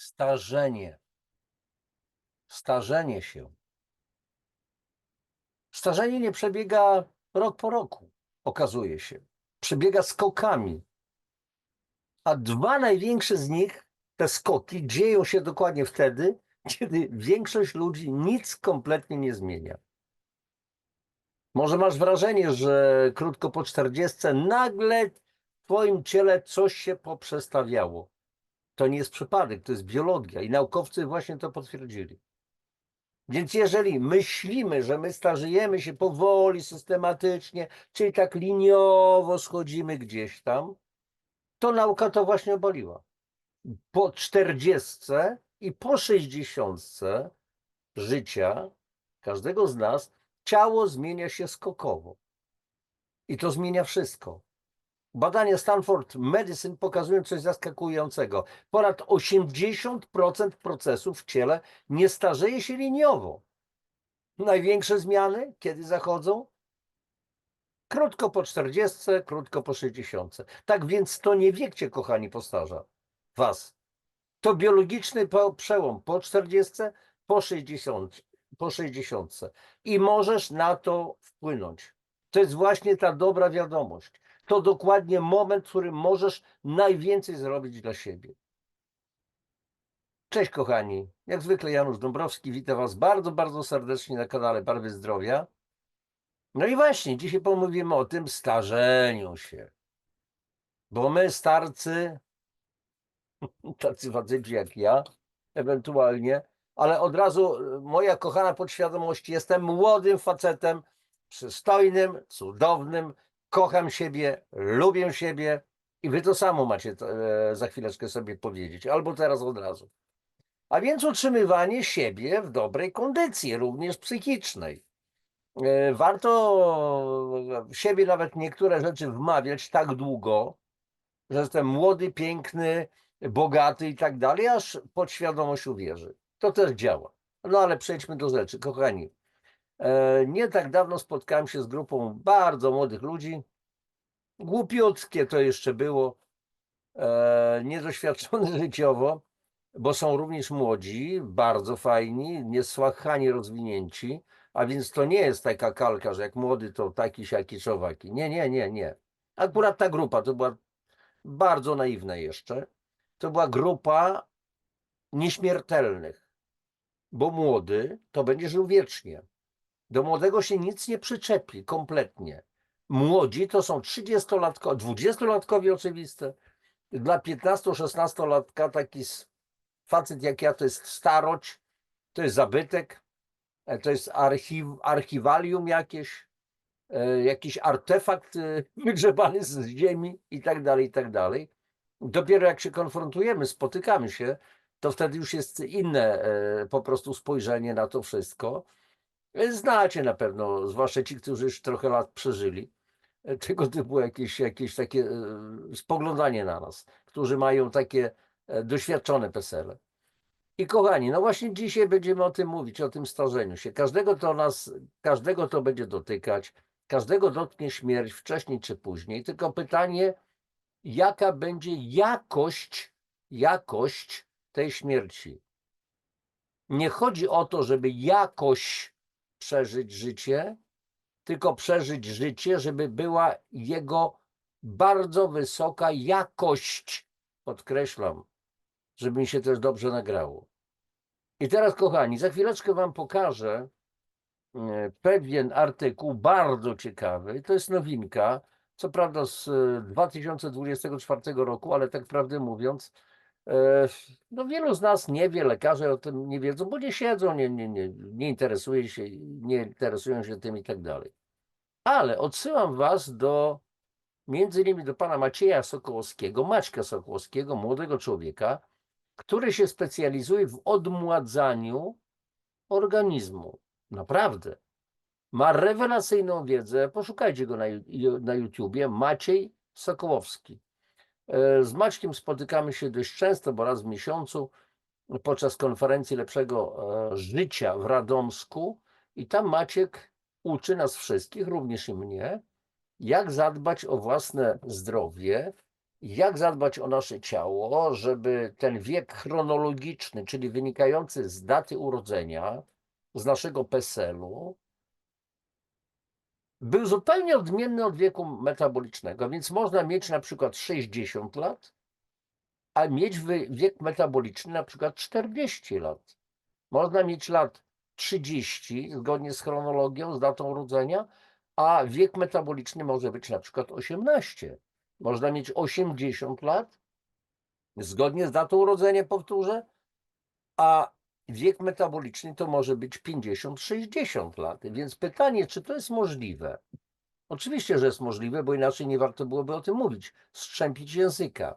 Starzenie. Starzenie się. Starzenie nie przebiega rok po roku, okazuje się. Przebiega skokami. A dwa największe z nich, te skoki, dzieją się dokładnie wtedy, kiedy większość ludzi nic kompletnie nie zmienia. Może masz wrażenie, że krótko po 40 nagle w twoim ciele coś się poprzestawiało. To nie jest przypadek, to jest biologia i naukowcy właśnie to potwierdzili. Więc jeżeli myślimy, że my starzejemy się powoli, systematycznie, czyli tak liniowo schodzimy gdzieś tam, to nauka to właśnie obaliła. Po 40 i po 60 życia każdego z nas ciało zmienia się skokowo. I to zmienia wszystko. Badania Stanford Medicine pokazują coś zaskakującego. Ponad 80% procesów w ciele nie starzeje się liniowo. Największe zmiany, kiedy zachodzą? Krótko po 40, krótko po 60. Tak więc to nie wiek cię, kochani, postarza was. To biologiczny przełom po 40, po 60. I możesz na to wpłynąć. To jest właśnie ta dobra wiadomość. To dokładnie moment, w którym możesz najwięcej zrobić dla siebie. Cześć kochani, jak zwykle Janusz Dąbrowski, witam was bardzo, bardzo serdecznie na kanale Barwy Zdrowia. No i właśnie, dzisiaj pomówimy o tym starzeniu się. Bo my starcy, tacy faceci jak ja, ewentualnie, ale od razu moja kochana podświadomość, jestem młodym facetem, przystojnym, cudownym, kocham siebie, lubię siebie i wy to samo macie za chwileczkę sobie powiedzieć, albo teraz od razu. A więc utrzymywanie siebie w dobrej kondycji, również psychicznej. Warto siebie nawet niektóre rzeczy wmawiać tak długo, że jestem młody, piękny, bogaty i tak dalej, aż podświadomość uwierzy. To też działa. No ale przejdźmy do rzeczy. Kochani, nie tak dawno spotkałem się z grupą bardzo młodych ludzi. Głupiutkie to jeszcze było, niedoświadczone życiowo, bo są również młodzi, bardzo fajni, niesłychanie rozwinięci, a więc to nie jest taka kalka, że jak młody to taki, siaki, czowaki. Nie, nie, nie, nie. Akurat ta grupa to była bardzo naiwna jeszcze. To była grupa nieśmiertelnych, bo młody to będzie żył wiecznie. Do młodego się nic nie przyczepi kompletnie. Młodzi to są 30-latkowie, 20-latkowie oczywiste. Dla 15-16-latka taki facet jak ja to jest starość, to jest zabytek, to jest archiwalium jakieś, jakiś artefakt wygrzebany z ziemi i tak dalej, i tak dalej. Dopiero jak się konfrontujemy, spotykamy się, to wtedy już jest inne po prostu spojrzenie na to wszystko. Znacie na pewno, zwłaszcza ci, którzy już trochę lat przeżyli, tego typu jakieś takie spoglądanie na nas, którzy mają takie doświadczone PESEL-e. I kochani, no właśnie dzisiaj będziemy o tym mówić, o tym starzeniu się. Każdego to będzie dotykać, każdego dotknie śmierć wcześniej czy później, tylko pytanie, jaka będzie jakość tej śmierci. Nie chodzi o to, żeby jakoś przeżyć życie, tylko przeżyć życie, żeby była jego bardzo wysoka jakość. Podkreślam, żeby mi się też dobrze nagrało. I teraz, kochani, za chwileczkę wam pokażę pewien artykuł bardzo ciekawy. To jest nowinka, co prawda z 2024 roku, ale tak prawdę mówiąc, no wielu z nas nie wie, lekarze o tym nie wiedzą, bo nie siedzą, nie interesują się tym i tak dalej. Ale odsyłam was między innymi do pana Macieja Sokołowskiego, Maćka Sokołowskiego, młodego człowieka, który się specjalizuje w odmładzaniu organizmu. Naprawdę. Ma rewelacyjną wiedzę. Poszukajcie go na YouTubie. Maciej Sokołowski. Z Maćkiem spotykamy się dość często, bo raz w miesiącu podczas konferencji Lepszego Życia w Radomsku i tam Maciek uczy nas wszystkich, również i mnie, jak zadbać o własne zdrowie jak zadbać o nasze ciało, żeby ten wiek chronologiczny, czyli wynikający z daty urodzenia, z naszego PESEL-u, był zupełnie odmienny od wieku metabolicznego, więc można mieć na przykład 60 lat, a mieć wiek metaboliczny na przykład 40 lat. Można mieć lat 30 zgodnie z chronologią, z datą urodzenia, a wiek metaboliczny może być na przykład 18. Można mieć 80 lat, zgodnie z datą urodzenia, powtórzę, a wiek metaboliczny to może być 50-60 lat. Więc pytanie, czy to jest możliwe? Oczywiście, że jest możliwe, bo inaczej nie warto byłoby o tym mówić, strzępić języka.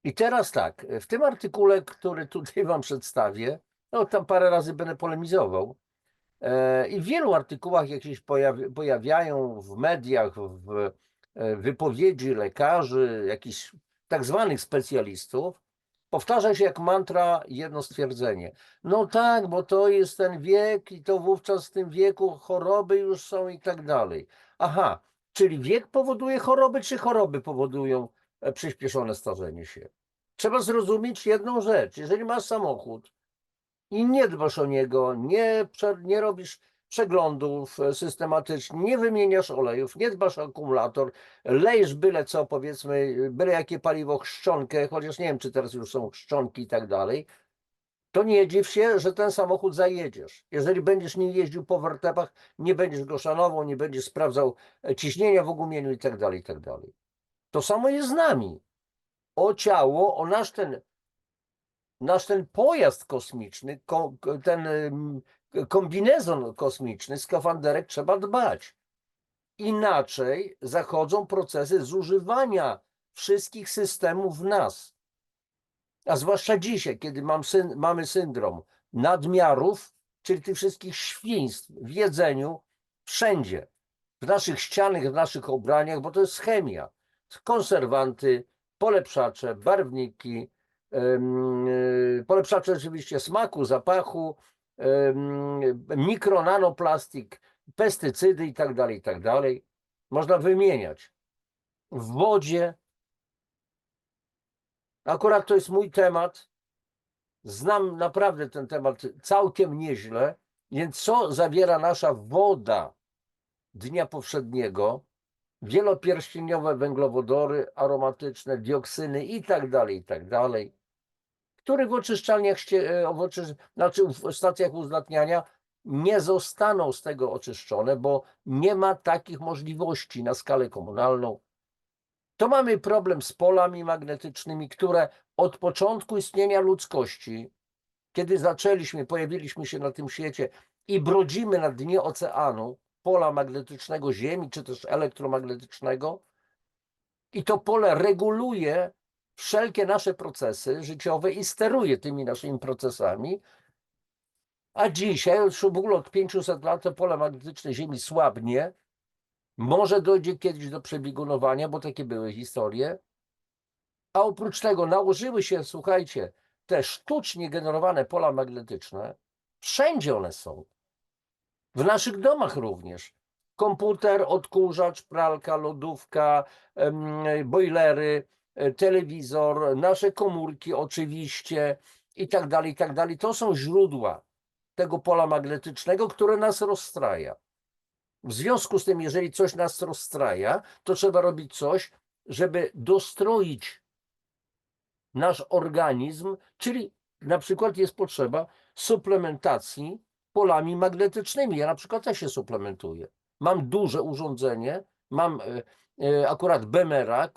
I teraz tak, w tym artykule, który tutaj wam przedstawię, no tam parę razy będę polemizował, i w wielu artykułach jakieś pojawiają w mediach, w wypowiedzi lekarzy, jakichś tak zwanych specjalistów, powtarza się jak mantra jedno stwierdzenie. No tak, bo to jest ten wiek i to wówczas w tym wieku choroby już są i tak dalej. Aha, czyli wiek powoduje choroby, czy choroby powodują przyspieszone starzenie się? Trzeba zrozumieć jedną rzecz. Jeżeli masz samochód i nie dbasz o niego, nie robisz przeglądów systematycznie, nie wymieniasz olejów, nie dbasz o akumulator, lejesz byle co, powiedzmy, byle jakie paliwo, chrzczonkę, chociaż nie wiem, czy teraz już są chrzczonki i tak dalej, to nie dziw się, że ten samochód zajedziesz. Jeżeli będziesz nim jeździł po wertepach, nie będziesz go szanował, nie będziesz sprawdzał ciśnienia w ogumieniu i tak dalej, i tak dalej. To samo jest z nami. O ciało, o nasz ten pojazd kosmiczny, ten kombinezon kosmiczny, skafanderek trzeba dbać. Inaczej zachodzą procesy zużywania wszystkich systemów w nas. A zwłaszcza dzisiaj, kiedy mamy syndrom nadmiarów, czyli tych wszystkich świństw w jedzeniu, wszędzie. W naszych ścianach, w naszych ubraniach, bo to jest chemia. Konserwanty, polepszacze, barwniki, polepszacze oczywiście smaku, zapachu, mikro, nanoplastik, pestycydy i tak dalej, i tak dalej. Można wymieniać. W wodzie. Akurat to jest mój temat. Znam naprawdę ten temat całkiem nieźle. Więc co zawiera nasza woda dnia powszedniego? Wielopierścieniowe węglowodory aromatyczne, dioksyny i tak dalej, które w oczyszczalniach, znaczy w stacjach uzdatniania nie zostaną z tego oczyszczone, bo nie ma takich możliwości na skalę komunalną. To mamy problem z polami magnetycznymi, które od początku istnienia ludzkości, kiedy pojawiliśmy się na tym świecie i brodzimy na dnie oceanu, pola magnetycznego Ziemi, czy też elektromagnetycznego, i to pole reguluje wszelkie nasze procesy życiowe i steruje tymi naszymi procesami, a dzisiaj, już w ogóle od 500 lat, to pole magnetyczne Ziemi słabnie, może dojdzie kiedyś do przebiegunowania, bo takie były historie, a oprócz tego nałożyły się, słuchajcie, te sztucznie generowane pola magnetyczne, wszędzie one są, w naszych domach również. Komputer, odkurzacz, pralka, lodówka, bojlery, telewizor, nasze komórki oczywiście i tak dalej, i tak dalej. To są źródła tego pola magnetycznego, które nas rozstraja. W związku z tym, jeżeli coś nas rozstraja, to trzeba robić coś, żeby dostroić nasz organizm, czyli na przykład jest potrzeba suplementacji polami magnetycznymi. Ja na przykład też się suplementuję. Mam duże urządzenie, mam akurat Bemerak.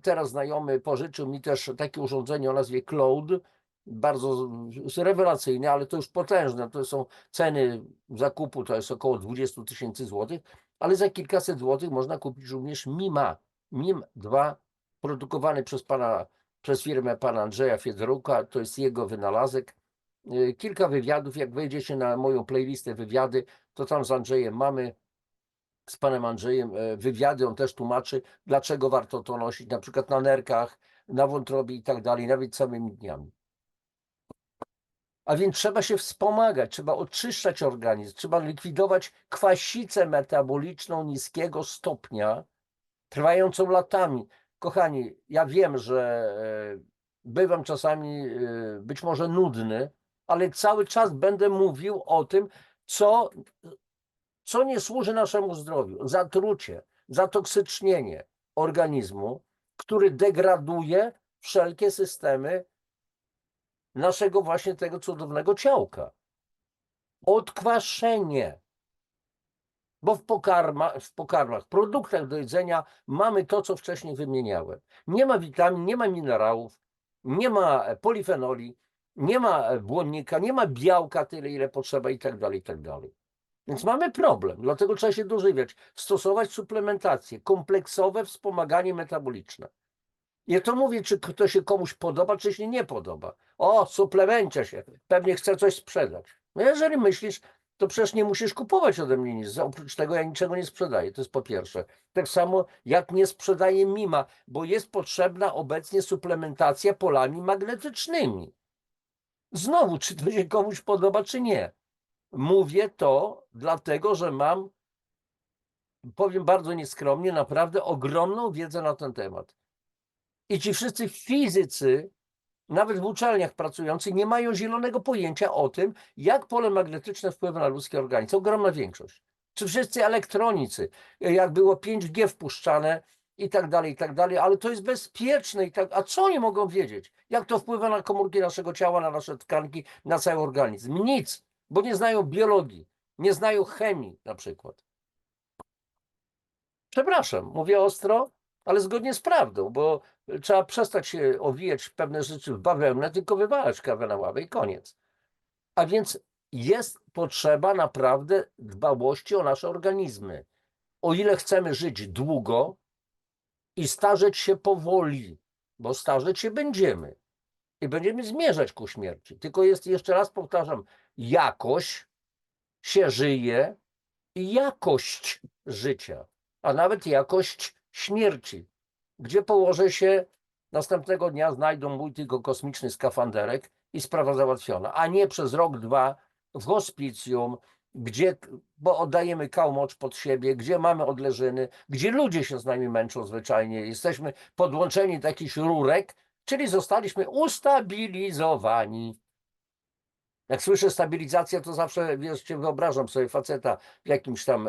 Teraz znajomy pożyczył mi też takie urządzenie o nazwie Cloud, bardzo rewelacyjne, ale to już potężne. To są ceny zakupu, to jest około 20 000 złotych, ale za kilkaset złotych można kupić również MIM 2, produkowany przez firmę pana Andrzeja Fiedruka. To jest jego wynalazek. Kilka wywiadów, jak wejdziecie na moją playlistę wywiady, to tam z Andrzejem mamy, z panem Andrzejem wywiady, on też tłumaczy, dlaczego warto to nosić, na przykład na nerkach, na wątrobie i tak dalej, nawet samymi dniami. A więc trzeba się wspomagać, trzeba oczyszczać organizm, trzeba likwidować kwasicę metaboliczną niskiego stopnia, trwającą latami. kochani, ja wiem, że bywam czasami być może nudny, ale cały czas będę mówił o tym, co nie służy naszemu zdrowiu. Zatrucie, zatoksycznienie organizmu, który degraduje wszelkie systemy naszego właśnie tego cudownego ciałka. Odkwaszenie. Bo w pokarmach, produktach do jedzenia mamy to, co wcześniej wymieniałem. Nie ma witamin, nie ma minerałów, nie ma polifenoli, nie ma błonnika, nie ma białka tyle, ile potrzeba i tak dalej, i tak dalej. Więc mamy problem, dlatego trzeba się dożywiać, stosować suplementację, kompleksowe wspomaganie metaboliczne. Ja to mówię, czy to się komuś podoba, czy się nie podoba. O, suplemencie się, pewnie chce coś sprzedać. No jeżeli myślisz, to przecież nie musisz kupować ode mnie nic. Oprócz tego ja niczego nie sprzedaję, to jest po pierwsze. Tak samo jak nie sprzedaję Mima, bo jest potrzebna obecnie suplementacja polami magnetycznymi. Znowu, czy to się komuś podoba, czy nie. Mówię to dlatego, że mam, powiem bardzo nieskromnie, naprawdę ogromną wiedzę na ten temat. I ci wszyscy fizycy, nawet w uczelniach pracujący, nie mają zielonego pojęcia o tym, jak pole magnetyczne wpływa na ludzki organizm. Ogromna większość. Czy wszyscy elektronicy, jak było 5G wpuszczane i tak dalej, ale to jest bezpieczne i tak. A co oni mogą wiedzieć? Jak to wpływa na komórki naszego ciała, na nasze tkanki, na cały organizm? Nic, bo nie znają biologii, nie znają chemii na przykład. Przepraszam, mówię ostro, ale zgodnie z prawdą, bo trzeba przestać się owijać pewne rzeczy w bawełnę, tylko wywalać kawę na ławę i koniec. A więc jest potrzeba naprawdę dbałości o nasze organizmy. O ile chcemy żyć długo i starzeć się powoli, bo starzeć się będziemy i będziemy zmierzać ku śmierci. Tylko jest, jeszcze raz powtarzam, jakoś się żyje i jakość życia, a nawet jakość śmierci. Gdzie położę się, następnego dnia znajdą mój tylko kosmiczny skafanderek i sprawa załatwiona, a nie przez rok, dwa w hospicjum, gdzie, bo oddajemy kałmocz pod siebie, gdzie mamy odleżyny, gdzie ludzie się z nami męczą zwyczajnie, jesteśmy podłączeni do jakichś rurek, czyli zostaliśmy ustabilizowani. Jak słyszę stabilizacja, to zawsze, wiecie, wyobrażam sobie faceta w jakimś tam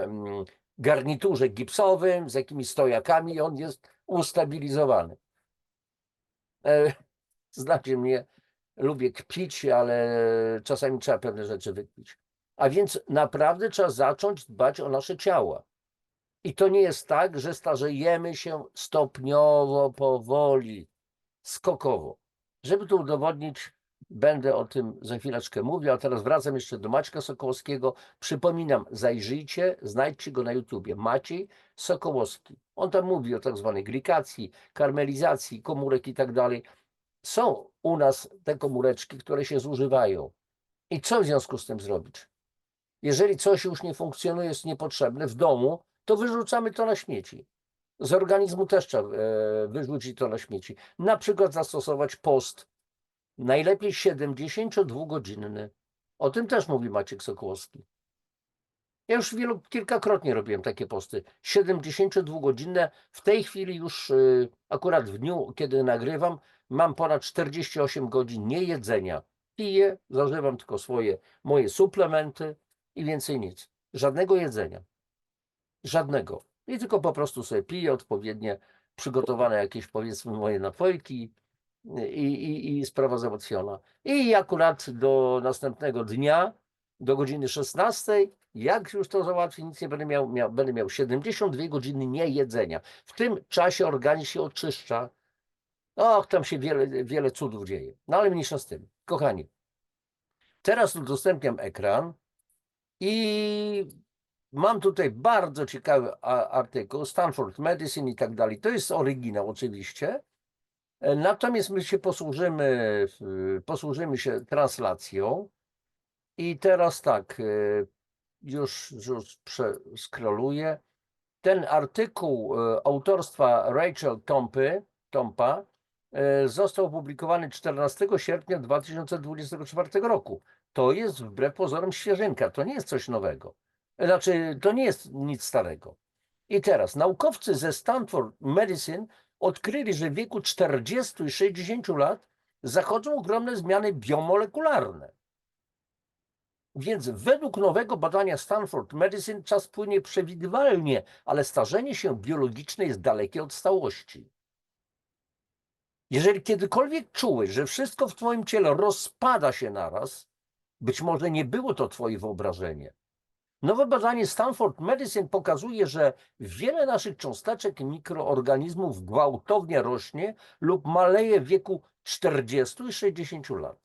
garniturze gipsowym, z jakimiś stojakami i on jest ustabilizowany. Znacie mnie, lubię kpić, ale czasami trzeba pewne rzeczy wykpić. A więc naprawdę trzeba zacząć dbać o nasze ciała. I to nie jest tak, że starzejemy się stopniowo, powoli, skokowo. Żeby to udowodnić, będę o tym za chwileczkę mówił, a teraz wracam jeszcze do Maćka Sokołowskiego. Przypominam, zajrzyjcie, znajdźcie go na YouTubie. Maciej Sokołowski. On tam mówi o tak zwanej glikacji, karmelizacji komórek i tak dalej. Są u nas te komóreczki, które się zużywają. I co w związku z tym zrobić? Jeżeli coś już nie funkcjonuje, jest niepotrzebne w domu, to wyrzucamy to na śmieci. Z organizmu też trzeba wyrzucić to na śmieci. Na przykład zastosować post. Najlepiej 72-godzinny. O tym też mówi Maciek Sokołowski. Ja już kilkakrotnie robiłem takie posty. 72-godzinne. W tej chwili już akurat w dniu, kiedy nagrywam, mam ponad 48 godzin niejedzenia. Piję, zażywam tylko moje suplementy i więcej nic. Żadnego jedzenia. Żadnego. I tylko po prostu sobie piję odpowiednie przygotowane jakieś, powiedzmy, moje napojki i sprawa załatwiona. I akurat do następnego dnia, do godziny 16, jak już to załatwię, nic nie będę miał 72 godziny niejedzenia. W tym czasie organizm się oczyszcza. Och, tam się wiele cudów dzieje. No ale mniejsza z tym. Kochani, teraz udostępniam ekran i mam tutaj bardzo ciekawy artykuł, Stanford Medicine i tak dalej. To jest oryginał oczywiście. Natomiast my się posłużymy się translacją. I teraz tak, już przeskroluję. Ten artykuł autorstwa Rachel Tompa został opublikowany 14 sierpnia 2024 roku. To jest wbrew pozorom świeżynka, to nie jest coś nowego. Znaczy, to nie jest nic starego. I teraz naukowcy ze Stanford Medicine odkryli, że w wieku 40 i 60 lat zachodzą ogromne zmiany biomolekularne. Więc według nowego badania Stanford Medicine czas płynie przewidywalnie, ale starzenie się biologiczne jest dalekie od stałości. Jeżeli kiedykolwiek czułeś, że wszystko w twoim ciele rozpada się naraz, być może nie było to twoje wyobrażenie. Nowe badanie Stanford Medicine pokazuje, że wiele naszych cząsteczek i mikroorganizmów gwałtownie rośnie lub maleje w wieku 40 i 60 lat.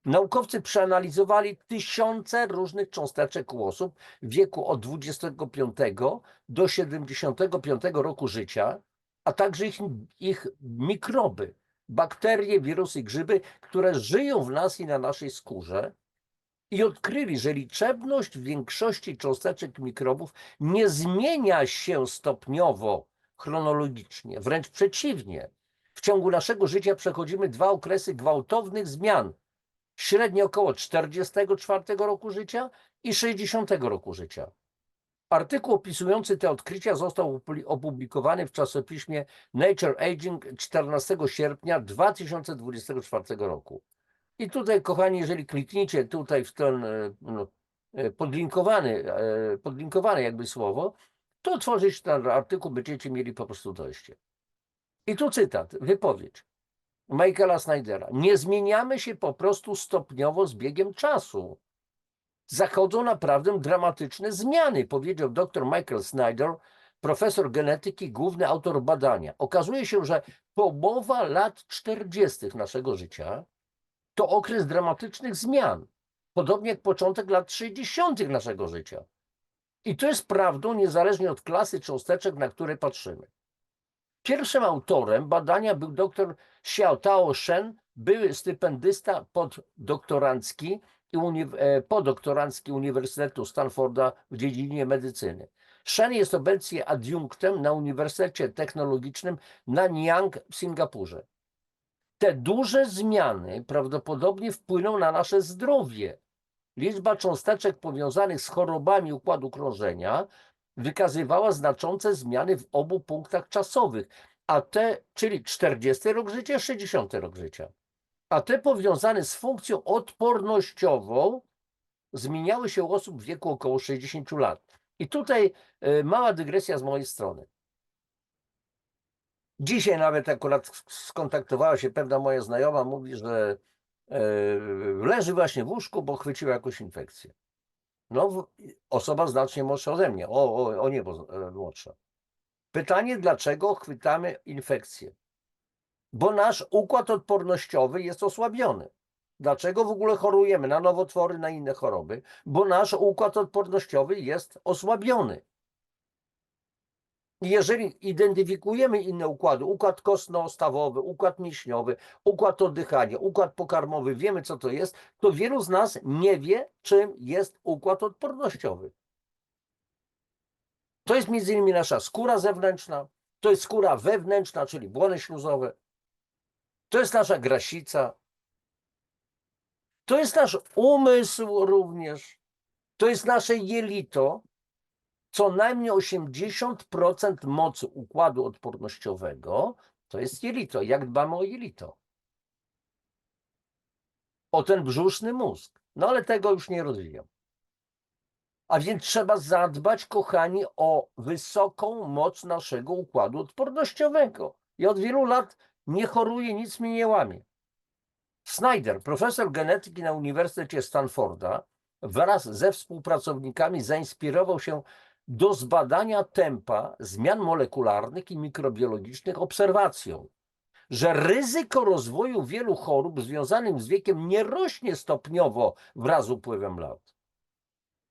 Naukowcy przeanalizowali tysiące różnych cząsteczek u osób w wieku od 25 do 75 roku życia, a także ich mikroby, bakterie, wirusy, grzyby, które żyją w nas i na naszej skórze, i odkryli, że liczebność większości cząsteczek mikrobów nie zmienia się stopniowo, chronologicznie, wręcz przeciwnie. W ciągu naszego życia przechodzimy dwa okresy gwałtownych zmian, średnio około 44 roku życia i 60 roku życia. Artykuł opisujący te odkrycia został opublikowany w czasopiśmie Nature Aging 14 sierpnia 2024 roku. I tutaj, kochani, jeżeli klikniecie tutaj w ten podlinkowane jakby słowo, to otworzyć ten artykuł, będziecie mieli po prostu dojście. I tu cytat, wypowiedź Michaela Snydera. Nie zmieniamy się po prostu stopniowo z biegiem czasu. Zachodzą naprawdę dramatyczne zmiany, powiedział dr Michael Snyder, profesor genetyki, główny autor badania. Okazuje się, że połowa lat 40. naszego życia to okres dramatycznych zmian, podobnie jak początek lat 60. naszego życia. I to jest prawdą niezależnie od klasy cząsteczek, na które patrzymy. Pierwszym autorem badania był dr Xiaotao Shen, były stypendysta podoktorancki Uniwersytetu Stanforda w dziedzinie medycyny. Shen jest obecnie adiunktem na Uniwersytecie Technologicznym Nanyang w Singapurze. Te duże zmiany prawdopodobnie wpłyną na nasze zdrowie. Liczba cząsteczek powiązanych z chorobami układu krążenia wykazywała znaczące zmiany w obu punktach czasowych, czyli 40 rok życia, 60 rok życia. A te powiązane z funkcją odpornościową zmieniały się u osób w wieku około 60 lat. I tutaj mała dygresja z mojej strony. Dzisiaj nawet akurat skontaktowała się pewna moja znajoma, mówi, że leży właśnie w łóżku, bo chwyciła jakąś infekcję. No, osoba znacznie młodsza ode mnie, o niebo młodsza. Pytanie, dlaczego chwytamy infekcję? Bo nasz układ odpornościowy jest osłabiony. Dlaczego w ogóle chorujemy na nowotwory, na inne choroby? Bo nasz układ odpornościowy jest osłabiony. Jeżeli identyfikujemy inne układy, układ kostno-stawowy, układ mięśniowy, układ oddychania, układ pokarmowy, wiemy co to jest, to wielu z nas nie wie, czym jest układ odpornościowy. To jest między innymi nasza skóra zewnętrzna, to jest skóra wewnętrzna, czyli błony śluzowe, to jest nasza grasica, to jest nasz umysł również, to jest nasze jelito. Co najmniej 80% mocy układu odpornościowego to jest jelito. Jak dbamy o jelito? O ten brzuszny mózg. No ale tego już nie rozwijam. A więc trzeba zadbać, kochani, o wysoką moc naszego układu odpornościowego. Ja od wielu lat nie choruję, nic mi nie łamie. Snyder, profesor genetyki na Uniwersytecie Stanforda, wraz ze współpracownikami zainspirował się do zbadania tempa zmian molekularnych i mikrobiologicznych obserwacją, że ryzyko rozwoju wielu chorób związanych z wiekiem nie rośnie stopniowo wraz z upływem lat.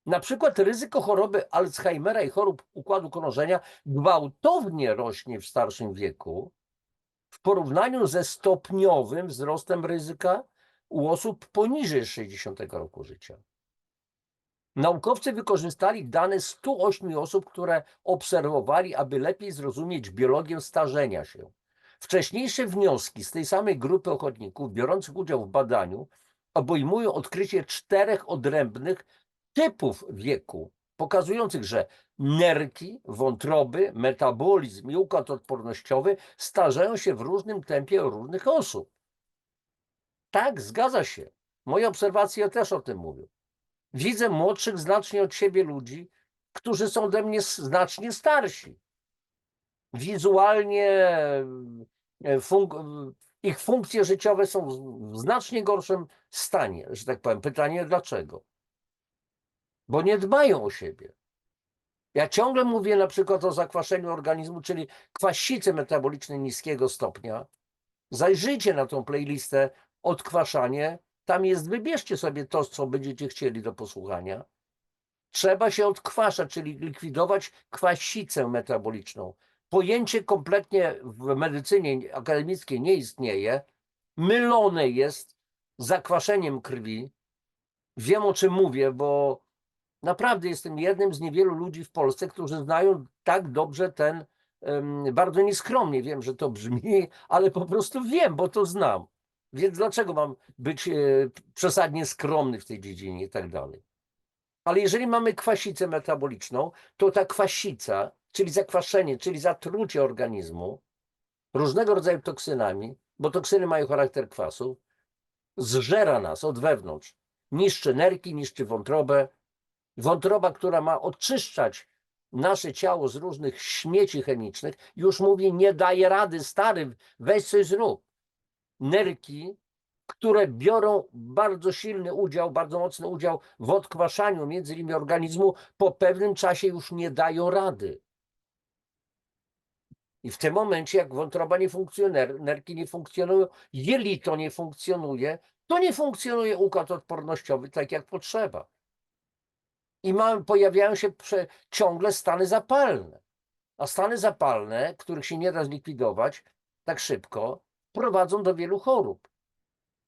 Na przykład ryzyko choroby Alzheimera i chorób układu krążenia gwałtownie rośnie w starszym wieku w porównaniu ze stopniowym wzrostem ryzyka u osób poniżej 60 roku życia. Naukowcy wykorzystali dane 108 osób, które obserwowali, aby lepiej zrozumieć biologię starzenia się. Wcześniejsze wnioski z tej samej grupy ochotników biorących udział w badaniu obejmują odkrycie 4 odrębnych typów wieku, pokazujących, że nerki, wątroby, metabolizm i układ odpornościowy starzeją się w różnym tempie u różnych osób. Tak, zgadza się. Moje obserwacje też o tym mówią. Widzę młodszych znacznie od siebie ludzi, którzy są ode mnie znacznie starsi. Wizualnie ich funkcje życiowe są w znacznie gorszym stanie, że tak powiem. Pytanie dlaczego? Bo nie dbają o siebie. Ja ciągle mówię na przykład o zakwaszeniu organizmu, czyli kwasicy metabolicznej niskiego stopnia. Zajrzyjcie na tą playlistę odkwaszanie. Tam jest, wybierzcie sobie to, co będziecie chcieli do posłuchania. Trzeba się odkwaszać, czyli likwidować kwasicę metaboliczną. Pojęcie kompletnie w medycynie akademickiej nie istnieje. Mylone jest zakwaszeniem krwi. Wiem, o czym mówię, bo naprawdę jestem jednym z niewielu ludzi w Polsce, którzy znają tak dobrze ten, bardzo nieskromnie wiem, że to brzmi, ale po prostu wiem, bo to znam. Więc dlaczego mam być przesadnie skromny w tej dziedzinie i tak dalej. Ale jeżeli mamy kwasicę metaboliczną, to ta kwasica, czyli zakwaszenie, czyli zatrucie organizmu różnego rodzaju toksynami, bo toksyny mają charakter kwasu, zżera nas od wewnątrz. Niszczy nerki, niszczy wątrobę. Wątroba, która ma oczyszczać nasze ciało z różnych śmieci chemicznych, już mówi, nie daje rady, stary, weź coś zrób. Nerki, które biorą bardzo silny udział, bardzo mocny udział w odkwaszaniu między innymi organizmu, po pewnym czasie już nie dają rady. I w tym momencie, jak wątroba nie funkcjonuje, nerki nie funkcjonują, jelito nie funkcjonuje, to nie funkcjonuje układ odpornościowy tak jak potrzeba. I pojawiają się ciągle stany zapalne. A stany zapalne, których się nie da zlikwidować tak szybko, prowadzą do wielu chorób.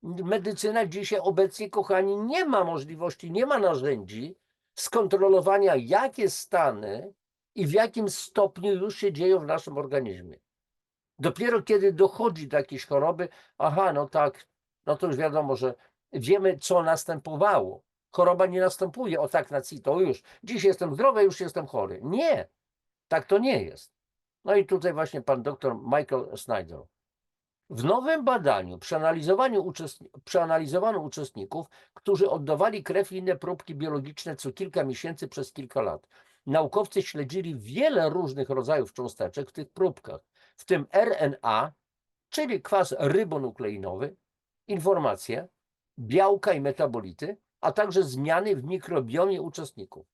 Medycyna dzisiaj obecnie, kochani, nie ma możliwości, nie ma narzędzi skontrolowania, jakie stany i w jakim stopniu już się dzieją w naszym organizmie. Dopiero kiedy dochodzi do jakiejś choroby, aha, no tak, no to już wiadomo, że wiemy, co następowało. Choroba nie następuje, o tak na CITO, już. Dziś jestem zdrowy, już jestem chory. Nie, tak to nie jest. No i tutaj właśnie pan doktor Michael Snyder. W nowym badaniu przeanalizowano uczestników, którzy oddawali krew i inne próbki biologiczne co kilka miesięcy przez kilka lat. Naukowcy śledzili wiele różnych rodzajów cząsteczek w tych próbkach, w tym RNA, czyli kwas rybonukleinowy, informacje, białka i metabolity, a także zmiany w mikrobiomie uczestników.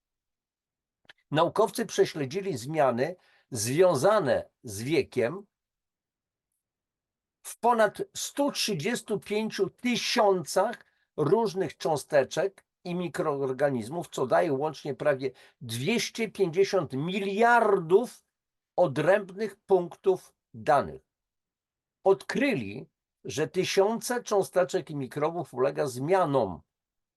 Naukowcy prześledzili zmiany związane z wiekiem w ponad 135 tysiącach różnych cząsteczek i mikroorganizmów, co daje łącznie prawie 250 miliardów odrębnych punktów danych. Odkryli, że tysiące cząsteczek i mikrobów ulega zmianom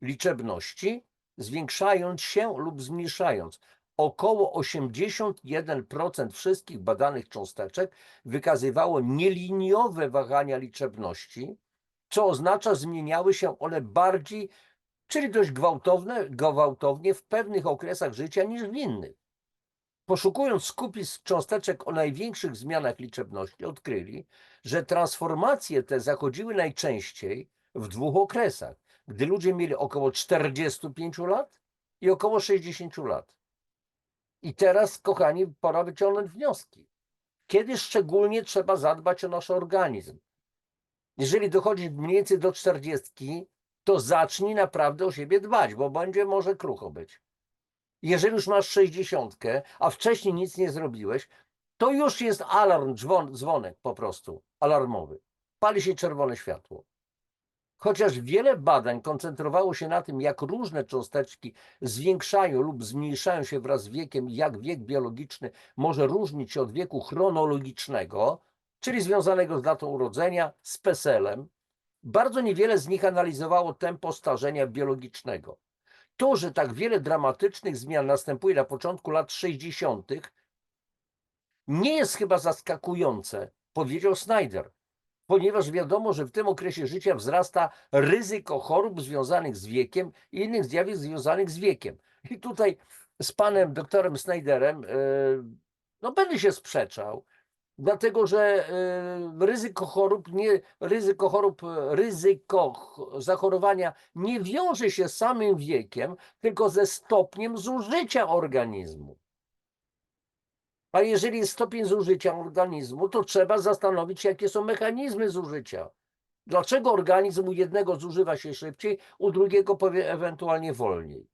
liczebności, zwiększając się lub zmniejszając. Około 81% wszystkich badanych cząsteczek wykazywało nieliniowe wahania liczebności, co oznacza, zmieniały się one bardziej, czyli dość gwałtownie w pewnych okresach życia niż w innych. Poszukując skupisk cząsteczek o największych zmianach liczebności, odkryli, że transformacje te zachodziły najczęściej w dwóch okresach, gdy ludzie mieli około 45 lat i około 60 lat. I teraz, kochani, pora wyciągnąć wnioski. Kiedy szczególnie trzeba zadbać o nasz organizm? Jeżeli dochodzi mniej więcej do 40, to zacznij naprawdę o siebie dbać, bo będzie może krucho być. Jeżeli już masz 60, a wcześniej nic nie zrobiłeś, to już jest alarm, dzwonek po prostu, alarmowy. Pali się czerwone światło. Chociaż wiele badań koncentrowało się na tym, jak różne cząsteczki zwiększają lub zmniejszają się wraz z wiekiem i jak wiek biologiczny może różnić się od wieku chronologicznego, czyli związanego z datą urodzenia, z PESEL-em, bardzo niewiele z nich analizowało tempo starzenia biologicznego. To, że tak wiele dramatycznych zmian następuje na początku lat 60., nie jest chyba zaskakujące, powiedział Snyder, ponieważ wiadomo, że w tym okresie życia wzrasta ryzyko chorób związanych z wiekiem i innych zjawisk związanych z wiekiem. I tutaj z panem doktorem Snyderem, no będę się sprzeczał, dlatego że ryzyko zachorowania nie wiąże się z samym wiekiem, tylko ze stopniem zużycia organizmu. A jeżeli jest stopień zużycia organizmu, to trzeba zastanowić się, jakie są mechanizmy zużycia. Dlaczego organizm u jednego zużywa się szybciej, u drugiego powie ewentualnie wolniej?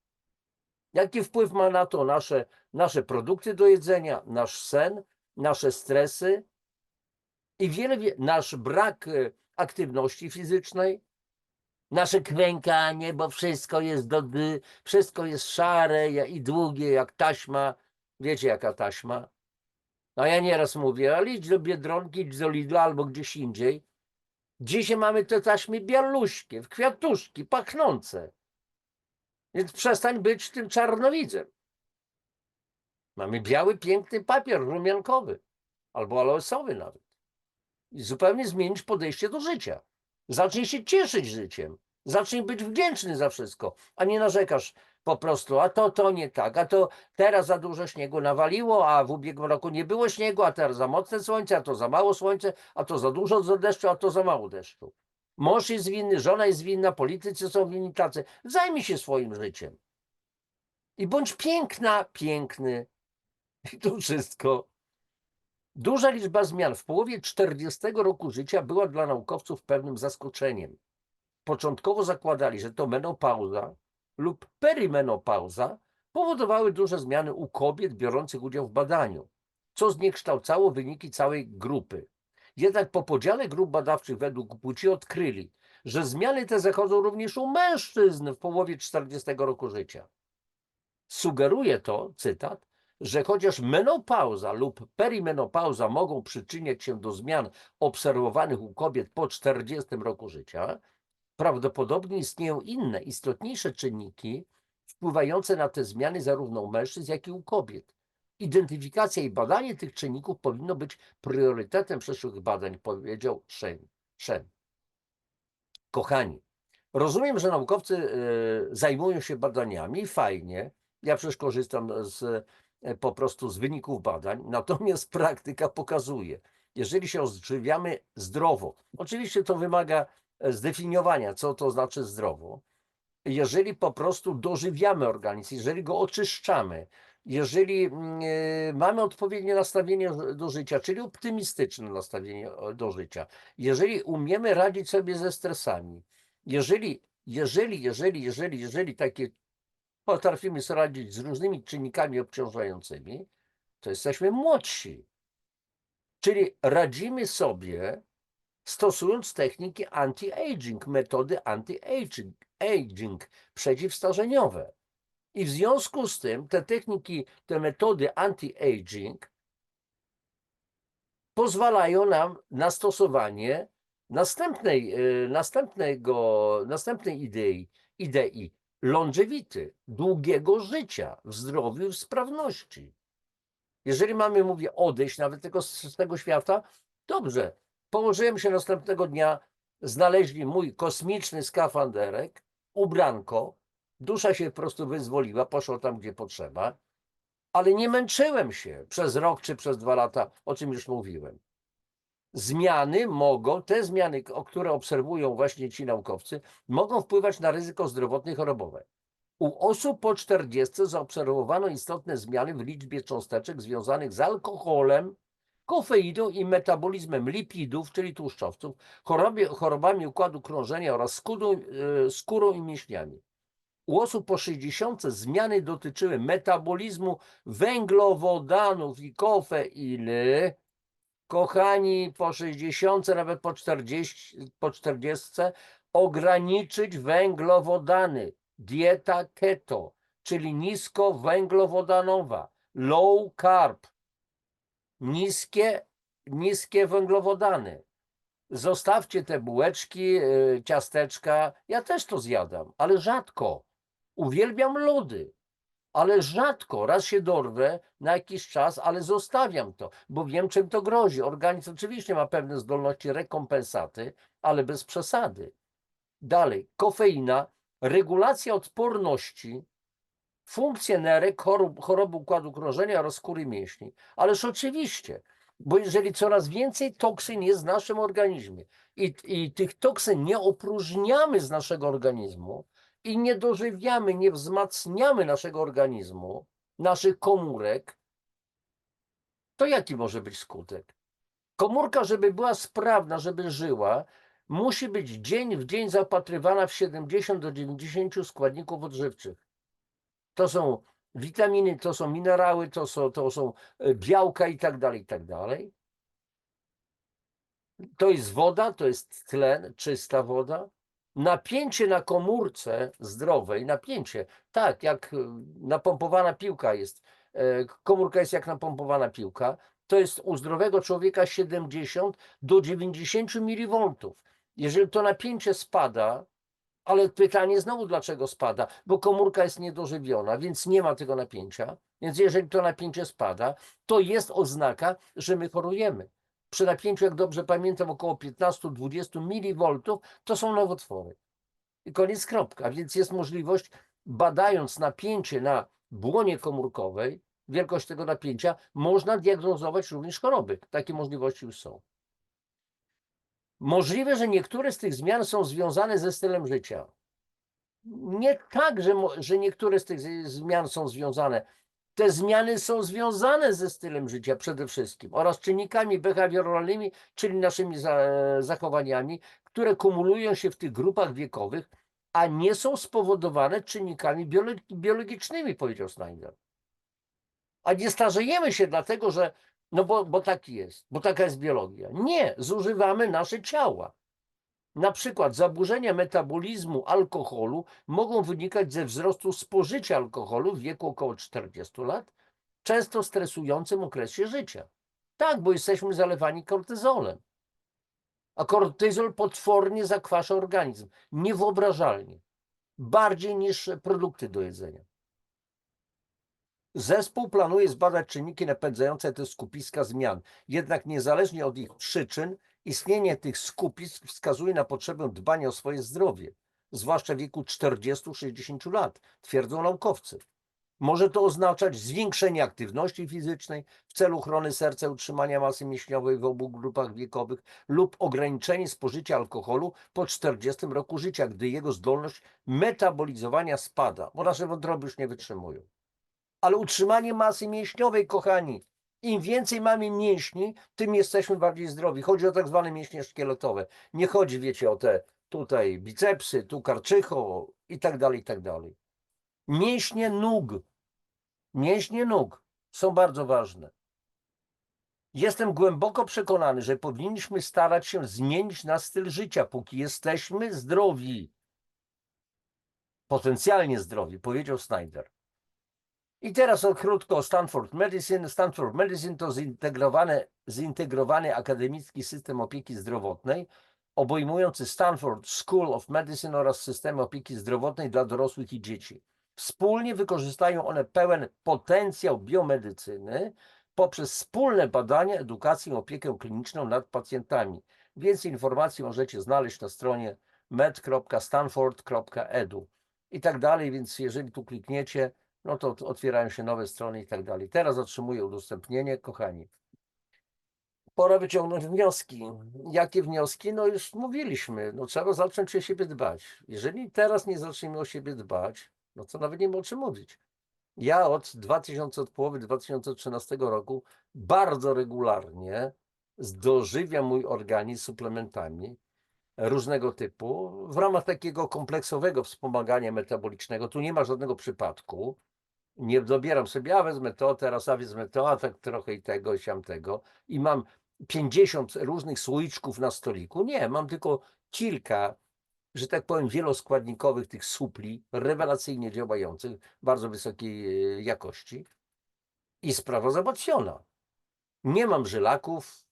Jaki wpływ ma na to nasze produkty do jedzenia, nasz sen, nasze stresy i nasz brak aktywności fizycznej, nasze klękanie, bo wszystko jest wszystko jest szare i długie jak taśma. Wiecie, jaka taśma? No ja nieraz mówię, ale idź do Biedronki, idź do Lidla albo gdzieś indziej. Dzisiaj mamy te taśmy bialuśkie, w kwiatuszki, pachnące. Więc przestań być tym czarnowidzem. Mamy biały, piękny papier rumiankowy albo aloesowy nawet. I zupełnie zmienić podejście do życia. Zacznij się cieszyć życiem. Zacznij być wdzięczny za wszystko, a nie narzekasz po prostu, a to nie tak, a to teraz za dużo śniegu nawaliło, a w ubiegłym roku nie było śniegu, a teraz za mocne słońce, a to za mało słońce, a to za dużo deszczu, a to za mało deszczu. Mąż jest winny, żona jest winna, politycy są winni tacy. Zajmij się swoim życiem. I bądź piękna, piękny. I to wszystko. Duża liczba zmian w połowie 40 roku życia była dla naukowców pewnym zaskoczeniem. Początkowo zakładali, że to menopauza lub perimenopauza powodowały duże zmiany u kobiet biorących udział w badaniu, co zniekształcało wyniki całej grupy. Jednak po podziale grup badawczych według płci odkryli, że zmiany te zachodzą również u mężczyzn w połowie 40 roku życia. Sugeruje to, cytat, że chociaż menopauza lub perimenopauza mogą przyczyniać się do zmian obserwowanych u kobiet po 40 roku życia, prawdopodobnie istnieją inne, istotniejsze czynniki wpływające na te zmiany zarówno u mężczyzn, jak i u kobiet. Identyfikacja i badanie tych czynników powinno być priorytetem przyszłych badań, powiedział Shen. Kochani, rozumiem, że naukowcy zajmują się badaniami, fajnie. Ja przecież korzystam po prostu z wyników badań, natomiast praktyka pokazuje, jeżeli się odżywiamy zdrowo, oczywiście to wymaga zdefiniowania, co to znaczy zdrowo, jeżeli po prostu dożywiamy organizm, jeżeli go oczyszczamy, jeżeli mamy odpowiednie nastawienie do życia, czyli optymistyczne nastawienie do życia, jeżeli umiemy radzić sobie ze stresami, jeżeli takie potrafimy sobie radzić z różnymi czynnikami obciążającymi, to jesteśmy młodsi. Czyli radzimy sobie stosując techniki anti-aging, metody anti-aging, przeciwstarzeniowe. I w związku z tym te techniki, te metody anti-aging pozwalają nam na stosowanie następnej idei longevity, długiego życia w zdrowiu i w sprawności. Jeżeli mamy, mówię, odejść nawet tylko z tego świata, dobrze, położyłem się następnego dnia, znaleźli mój kosmiczny skafanderek, ubranko, dusza się po prostu wyzwoliła, poszła tam, gdzie potrzeba, ale nie męczyłem się przez rok czy przez 2 lata, o czym już mówiłem. Te zmiany, które obserwują właśnie ci naukowcy, mogą wpływać na ryzyko zdrowotne i chorobowe. U osób po 40 zaobserwowano istotne zmiany w liczbie cząsteczek związanych z alkoholem, kofeiną i metabolizmem lipidów, czyli tłuszczowców, chorobami układu krążenia oraz skórą i mięśniami. U osób po 60 zmiany dotyczyły metabolizmu węglowodanów i kofeiny. Kochani, po 60, nawet po 40 ograniczyć węglowodany. Dieta keto, czyli niskowęglowodanowa, low carb, niskie węglowodany. Zostawcie te bułeczki, ciasteczka. Ja też to zjadam, ale rzadko. Uwielbiam lody, ale rzadko. Raz się dorwę na jakiś czas, ale zostawiam to, bo wiem, czym to grozi. Organizm oczywiście ma pewne zdolności rekompensaty, ale bez przesady. Dalej, kofeina, regulacja odporności funkcje nerek, choroby układu krążenia oraz skóry mięśni. Ależ oczywiście, bo jeżeli coraz więcej toksyn jest w naszym organizmie i tych toksyn nie opróżniamy z naszego organizmu i nie dożywiamy, nie wzmacniamy naszego organizmu, naszych komórek, to jaki może być skutek? Komórka, żeby była sprawna, żeby żyła, musi być dzień w dzień zapatrywana w 70 do 90 składników odżywczych. To są witaminy, to są minerały, to są białka i tak dalej, i tak dalej. To jest woda, to jest tlen, czysta woda. Napięcie na komórce zdrowej, napięcie, tak jak napompowana piłka jest, komórka jest jak napompowana piłka, to jest u zdrowego człowieka 70 do 90 mV. Jeżeli to napięcie spada, ale pytanie znowu, dlaczego spada? Bo komórka jest niedożywiona, więc nie ma tego napięcia. Więc jeżeli to napięcie spada, to jest oznaka, że my chorujemy. Przy napięciu, jak dobrze pamiętam, około 15-20 mV to są nowotwory. I koniec, kropka. Więc jest możliwość, badając napięcie na błonie komórkowej, wielkość tego napięcia, można diagnozować również choroby. Takie możliwości już są. Możliwe, że niektóre z tych zmian są związane ze stylem życia. Nie tak, że niektóre z tych zmian są związane. Te zmiany są związane ze stylem życia przede wszystkim oraz czynnikami behawioralnymi, czyli naszymi zachowaniami, które kumulują się w tych grupach wiekowych, a nie są spowodowane czynnikami biologicznymi, powiedział Snyder. A nie starzejemy się dlatego, że no bo taki jest, bo taka jest biologia. Nie, zużywamy nasze ciała. Na przykład zaburzenia metabolizmu alkoholu mogą wynikać ze wzrostu spożycia alkoholu w wieku około 40 lat, często stresującym okresie życia. Tak, bo jesteśmy zalewani kortyzolem. A kortyzol potwornie zakwasza organizm. Niewyobrażalnie. Bardziej niż produkty do jedzenia. Zespół planuje zbadać czynniki napędzające te skupiska zmian. Jednak niezależnie od ich przyczyn, istnienie tych skupisk wskazuje na potrzebę dbania o swoje zdrowie, zwłaszcza w wieku 40-60 lat, twierdzą naukowcy. Może to oznaczać zwiększenie aktywności fizycznej w celu ochrony serca i utrzymania masy mięśniowej w obu grupach wiekowych lub ograniczenie spożycia alkoholu po 40 roku życia, gdy jego zdolność metabolizowania spada, bo nasze wątroby już nie wytrzymują. Ale utrzymanie masy mięśniowej, kochani, im więcej mamy mięśni, tym jesteśmy bardziej zdrowi. Chodzi o tak zwane mięśnie szkieletowe. Nie chodzi, wiecie, o te tutaj bicepsy, tu karczycho i tak dalej, i tak dalej. Mięśnie nóg są bardzo ważne. Jestem głęboko przekonany, że powinniśmy starać się zmienić nasz styl życia, póki jesteśmy zdrowi. Potencjalnie zdrowi, powiedział Snyder. I teraz krótko o Stanford Medicine. Stanford Medicine to zintegrowany akademicki system opieki zdrowotnej, obejmujący Stanford School of Medicine oraz systemy opieki zdrowotnej dla dorosłych i dzieci. Wspólnie wykorzystają one pełen potencjał biomedycyny poprzez wspólne badania, edukację i opiekę kliniczną nad pacjentami. Więcej informacji możecie znaleźć na stronie med.stanford.edu i tak dalej, więc jeżeli tu klikniecie, no to otwierają się nowe strony i tak dalej. Teraz otrzymuję udostępnienie, kochani. Pora wyciągnąć wnioski. Jakie wnioski? No już mówiliśmy, no trzeba zacząć o siebie dbać. Jeżeli teraz nie zaczniemy o siebie dbać, no to nawet nie ma o czym mówić. Ja od połowy 2013 roku bardzo regularnie dożywiam mój organizm suplementami różnego typu w ramach takiego kompleksowego wspomagania metabolicznego. Tu nie ma żadnego przypadku. Nie dobieram sobie, a wezmę to, teraz a wezmę to, a tak trochę i tego, i siamtego. I mam 50 różnych słoiczków na stoliku. Nie, mam tylko kilka, że tak powiem, wieloskładnikowych tych supli, rewelacyjnie działających, bardzo wysokiej jakości. I sprawa załatwiona. Nie mam żylaków,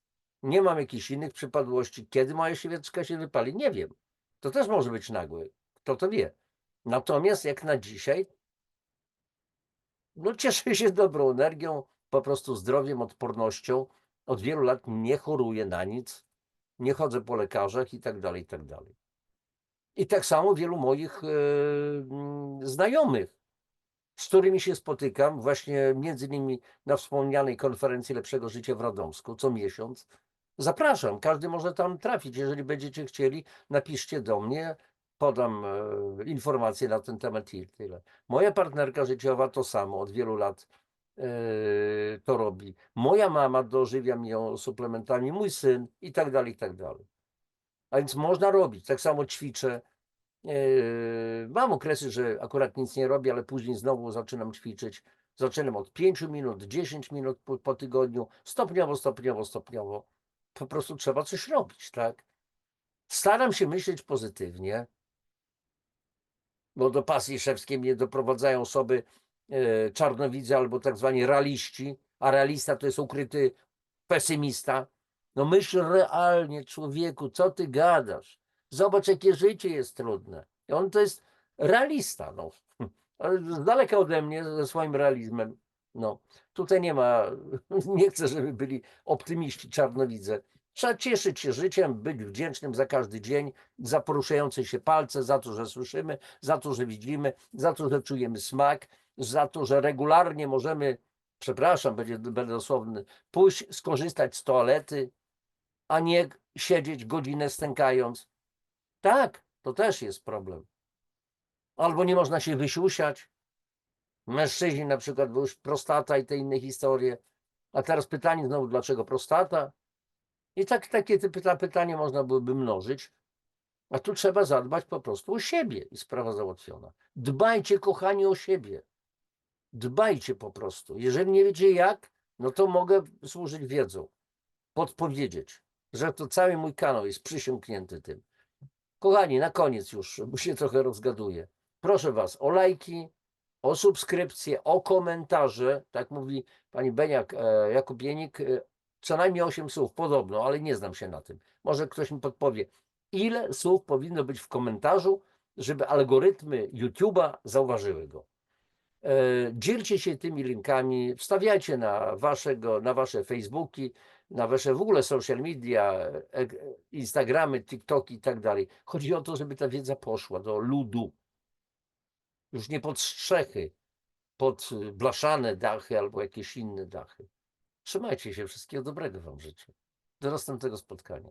nie mam jakichś innych przypadłości. Kiedy moja świeczka się wypali? Nie wiem. To też może być nagłe. Kto to wie. Natomiast jak na dzisiaj, no cieszę się dobrą energią, po prostu zdrowiem, odpornością. Od wielu lat nie choruję na nic, nie chodzę po lekarzach i tak dalej, i tak dalej. I tak samo wielu moich znajomych z którymi się spotykam właśnie między innymi na wspomnianej konferencji Lepszego Życia w Radomsku co miesiąc. Zapraszam, każdy może tam trafić. Jeżeli będziecie chcieli, napiszcie do mnie, podam informacje na ten temat i tyle. Moja partnerka życiowa to samo, od wielu lat to robi. Moja mama dożywia mnie suplementami, mój syn i tak dalej, i tak dalej. A więc można robić, tak samo ćwiczę. Mam okresy, że akurat nic nie robię, ale później znowu zaczynam ćwiczyć. Zaczynam od 5 minut, 10 minut po tygodniu, stopniowo, stopniowo, stopniowo. Po prostu trzeba coś robić, tak? Staram się myśleć pozytywnie, bo do pasji szewskiej mnie doprowadzają osoby czarnowidze albo tak zwani realiści, a realista to jest ukryty pesymista. No myśl realnie, człowieku, co ty gadasz? Zobacz, jakie życie jest trudne. I on to jest realista, no. Ale z daleka ode mnie, ze swoim realizmem. No, tutaj nie ma, nie chcę, żeby byli optymiści, czarnowidze. Trzeba cieszyć się życiem, być wdzięcznym za każdy dzień, za poruszające się palce, za to, że słyszymy, za to, że widzimy, za to, że czujemy smak, za to, że regularnie możemy, przepraszam, będę dosłowny, pójść, skorzystać z toalety, a nie siedzieć godzinę stękając. Tak, to też jest problem. Albo nie można się wysiusiać. Mężczyźni na przykład, bo już prostata i te inne historie. A teraz pytanie znowu, dlaczego prostata? I tak takie pytanie można byłoby mnożyć. A tu trzeba zadbać po prostu o siebie i sprawa załatwiona. Dbajcie, kochani, o siebie. Dbajcie po prostu. Jeżeli nie wiecie jak, no to mogę służyć wiedzą. Podpowiedzieć, że to cały mój kanał jest przysiągnięty tym. Kochani, na koniec już, bo się trochę rozgaduję. Proszę was o lajki, o subskrypcje, o komentarze. Tak mówi pani Beniak Jakubienik, co najmniej 8 słów, podobno, ale nie znam się na tym. Może ktoś mi podpowie, ile słów powinno być w komentarzu, żeby algorytmy YouTube'a zauważyły go. Dzielcie się tymi linkami, wstawiajcie na wasze Facebooki, na wasze w ogóle social media, Instagramy, TikToki i tak dalej. Chodzi o to, żeby ta wiedza poszła do ludu. Już nie pod strzechy, pod blaszane dachy albo jakieś inne dachy. Trzymajcie się, wszystkiego dobrego wam życzę. Do następnego spotkania.